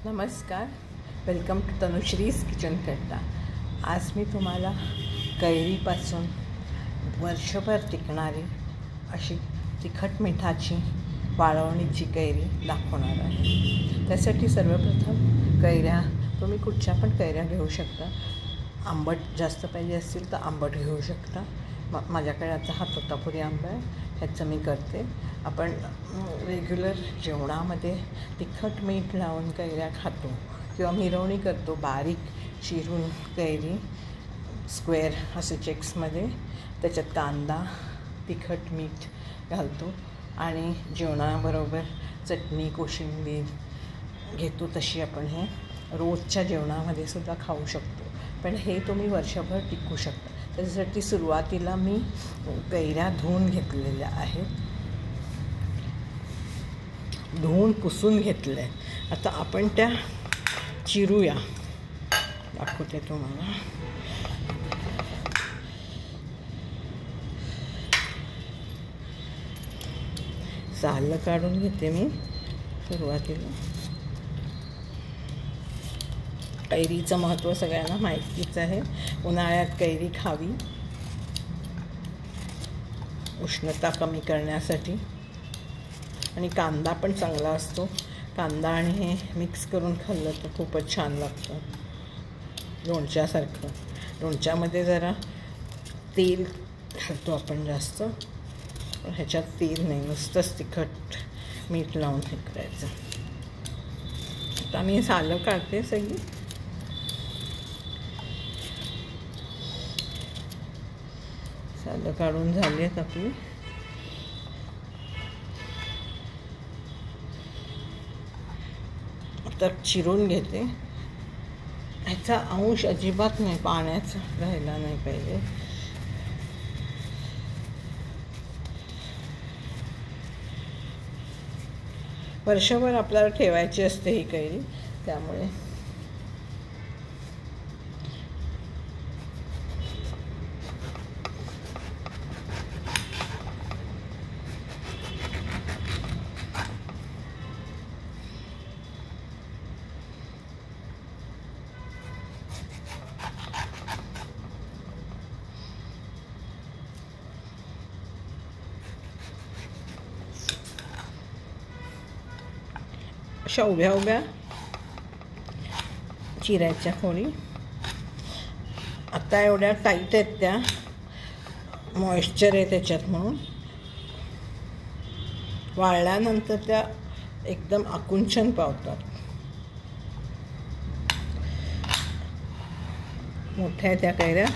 नमस्कार, welcome to Tanushree's kitchen कट्टा। आज मी तुम्हाला कैरीपासून वर्षभर टिकणारी अशी तिखट मिठाची वाळवणीची कैरी दाखवणार आहे। त्यासाठी सर्वप्रथम कैऱ्या तुम्ही कुठच्या पण कैऱ्या घेऊ शकता। आंबट जास्त पाहिजे असतील तर आंबट घेऊ शकता। माझ्याकडे आता हा तोतापुरी आंबा आहे, ह्याचं मी करते। आपण रेग्युलर जेवणामध्ये तिखट मीठ लावून कैऱ्या खातो किंवा मिरवणी करतो, बारीक चिरून कैरी स्क्वेअर असे चेक्समध्ये, त्याच्यात कांदा तिखट मीठ घालतो आणि जेवणाबरोबर चटणी कोशिंबीर घेतो। तशी आपण हे रोजच्या जेवणामध्ये सुद्धा खाऊ शकतो, पण हे तुम्ही वर्षभर टिकू शकता। त्याच्यासाठी सुरुवातीला मी कैऱ्या धुवून घेतलेल्या आहेत, धुवून पुसून घेतल्या आहेत। आता आपण त्या चिरूया, दाखवते तुम्हाला। साल काढून घेते मी सुरुवातीला। कैरीचं महत्त्व सगळ्यांना माहितीच आहे। उन्हाळ्यात कैरी खावी उष्णता कमी करण्यासाठी, आणि कांदा पण चांगला असतो। कांदा आणि हे मिक्स करून खाल्लं तर खूपच छान लागतं, लोणच्यासारखं। लोणच्यामध्ये जरा तेल घालतो आपण जास्त, पण ह्याच्यात तेल नाही, नुसतंच तिखट मीठ लावून हे करायचं। आता मी सालं काढते सगळी। सालं काढून झाली आहेत आपली। आता चिरून घेते। ह्याचा अंश अजिबात नाही पाण्याचा राहायला नाही पाहिजे। वर्षभर आपल्याला ठेवायची असते ही कैरी, त्यामुळे अशा उभ्या उभ्या चिरायच्या फोडी। आता एवढ्या टाईट आहेत त्या, मॉइश्चर आहे त्याच्यात, म्हणून वाळल्यानंतर त्या एकदम आकुंचन पावतात। मोठ्या आहेत त्या कैऱ्या,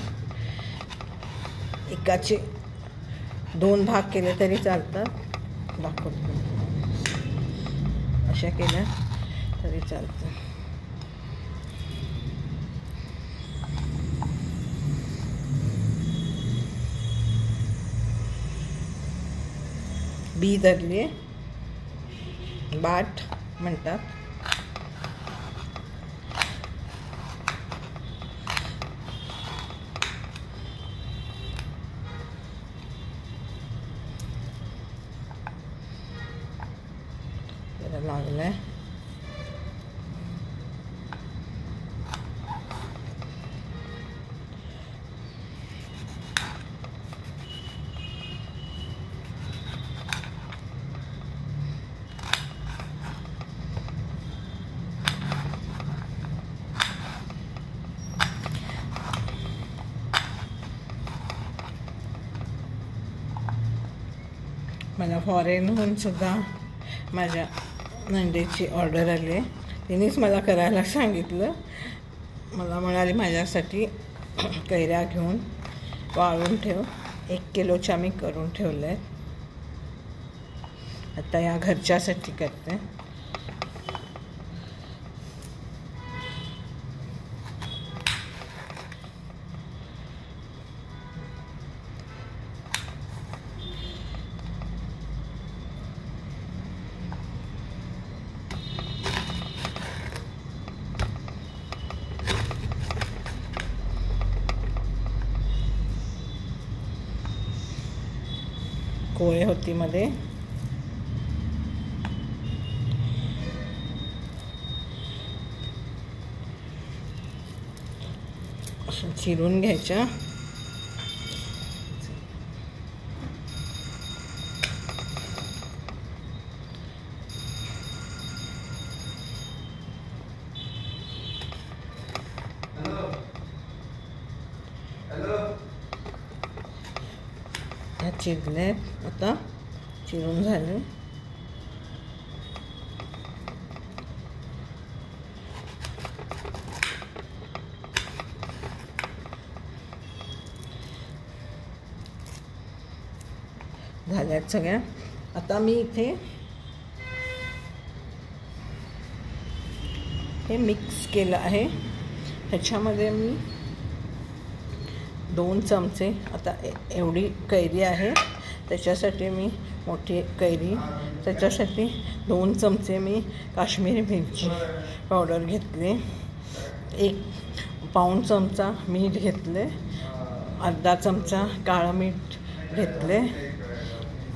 एकाचे 2 भाग केले तरी चालतात। दाखवतो, अशा केल्या तरी चालतं। बी धरली, बाट म्हणतात। लागलंय मला फॉरेनहून सुद्धा माझ्या नंदेची ऑर्डर आली आहे। तिनेच मला करायला सांगितलं, मला म्हणाली माझ्यासाठी कैऱ्या घेऊन वाळून ठेव। 1 किलोच्या मी करून ठेवल्या आहेत, आता या घरच्यासाठी करते। कोळे होती मध्ये, अशा चिरून घ्यायच्या. ह्या चिरले, आता चिरून झाले. झाल्यात सगळ्या. आता मी इथे हे मिक्स केलं आहे. ह्याच्यामध्ये मी 2 चमचे, आता एवढी कैरी आहे त्याच्यासाठी मी मोठी कैरी, त्याच्यासाठी 2 चमचे मी काश्मीरी मिरची पावडर घेतले. 1 पाऊण चमचा मीठ घेतले. अर्धा चमचा काळं मीठ घेतले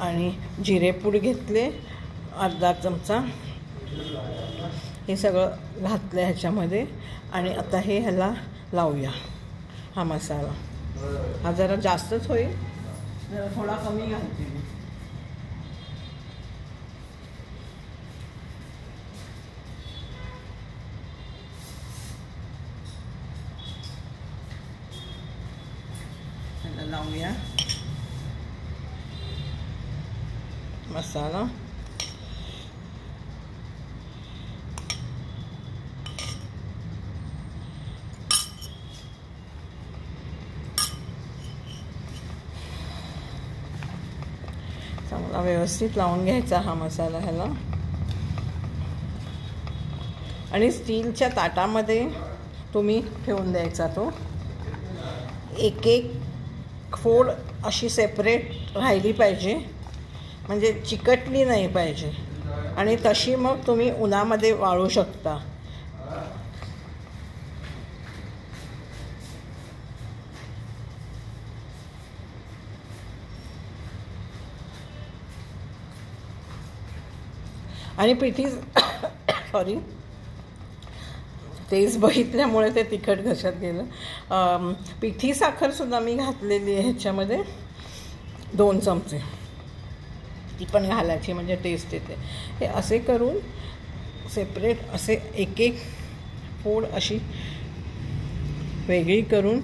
आणि जिरेपूड घेतले अर्धा चमचा. हे सगळं घातलं ह्याच्यामध्ये. आणि आता हे ह्याला लावूया. हा मसाला हा जरा जास्तच होईल, जरा थोडा कमी घालते मी. ह्याला लावूया मसाला. चांगला व्यवस्थित लावून घ्यायचा हा मसाला ह्याला. आणि स्टीलच्या ताटामध्ये तुम्ही ठेवून द्यायचा तो. एक एक फोड अशी सेपरेट राहिली पाहिजे, म्हणजे चिकटली नाही पाहिजे. आणि तशी मग तुम्ही उन्हामध्ये वाळू शकता. आणि पिठी सॉरी तेच बघितल्यामुळे ते तिखट घशात गेलं. पिठी साखरसुद्धा मी घातलेली आहे ह्याच्यामध्ये 2 चमचे. ती पण घालायची म्हणजे टेस्ट येते. हे असे करून सेपरेट असे एक एक फोड अशी वेगळी करून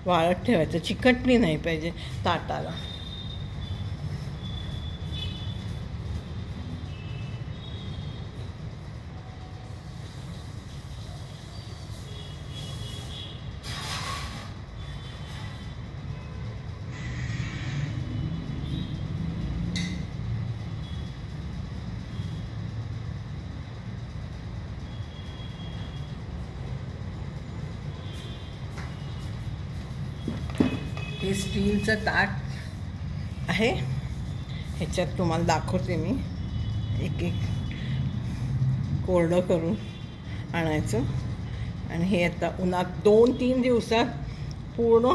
वाळत ठेवायचं. चिकटली नाही पाहिजे ताटाला. हे स्टीलचं ताट आहे. ह्याच्यात तुम्हाला दाखवते मी. एक एक कोरडं करून आणायचं. आणि हे आता उन्हात 2-3 दिवसात पूर्ण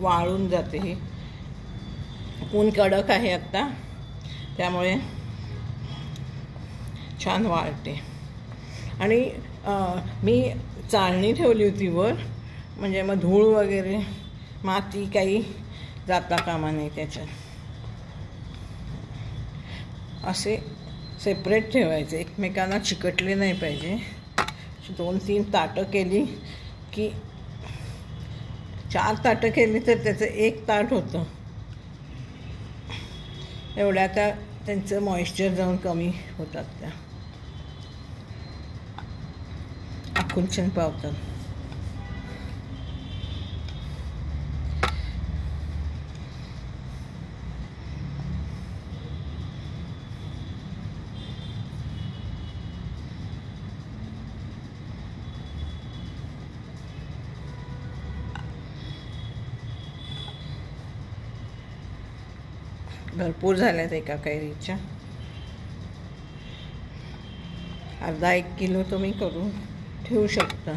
वाळून जाते. हे ऊन कडक आहे आत्ता, त्यामुळे छान वाळते. आणि मी चाळणी ठेवली होती वर, म्हणजे मग धूळ वगैरे माती काही जाता कामा नाही त्याच्यात. असे सेपरेट ठेवायचे, एकमेकांना चिकटले नाही पाहिजे. 2-3 ताटं केली की 4 ताटं केली तर त्याचं 1 ताट होतं. एवढ्या त्या त्यांचं मॉइश्चर जाऊन कमी होतात, त्या आकुंचन पावतात. भरपूर झाल्यात एका कैरीच्या. अर्धा 1 किलो तुम्ही करून ठेवू शकता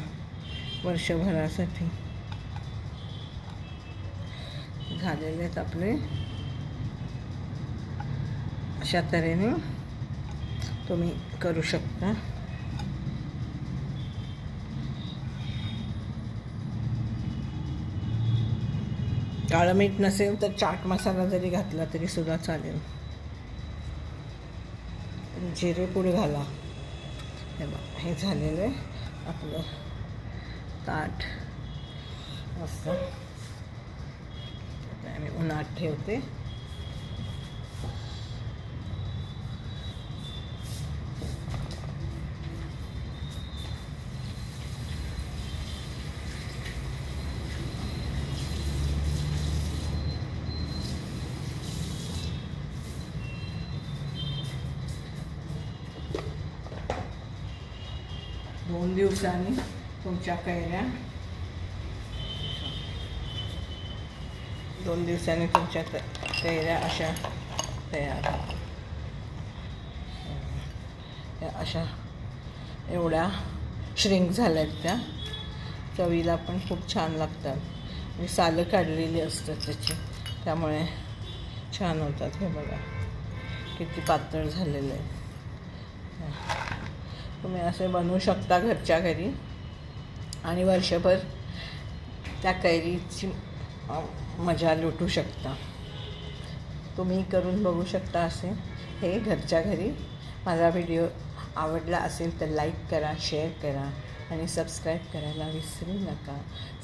वर्षभरासाठी. झालेले आहेत आपले. अशा तऱ्हेने तुम्ही करू शकता. काळं मीठ नसेल तर चाट मसाला जरी घातला तरी सुद्धा चालेल. जिरेपूड घाला. हे बघा, हे झालेलं आहे आपलं ताट मस्त. मी उन्हात ठेवते. दोन दिवसांनी तुमच्या कैऱ्या 2 दिवसांनी तुमच्या कैऱ्या अशा तयार. अशा एवढ्या श्रिंक झाल्यात त्या. चवीला पण खूप छान लागतात. आणि सालं काढलेली असतात त्याची, त्यामुळे छान होतात. हे बघा किती पातळ झालेलं आहे. तुम्ही असे बनवू शकता घरच्या घरी आणि वर्षभर त्या कैरीची मजा लुटू शकता. तुम्ही करून बघू शकता असे हे घरच्या घरी. माझा व्हिडिओ आवडला असेल तर लाईक करा, शेअर करा आणि सबस्क्राईब करायला विसरू नका.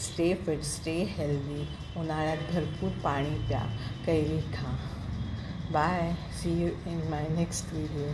Stay fit, stay healthy. उन्हाळ्यात भरपूर पाणी प्या, कैरी खा. Bye. See you in my next video.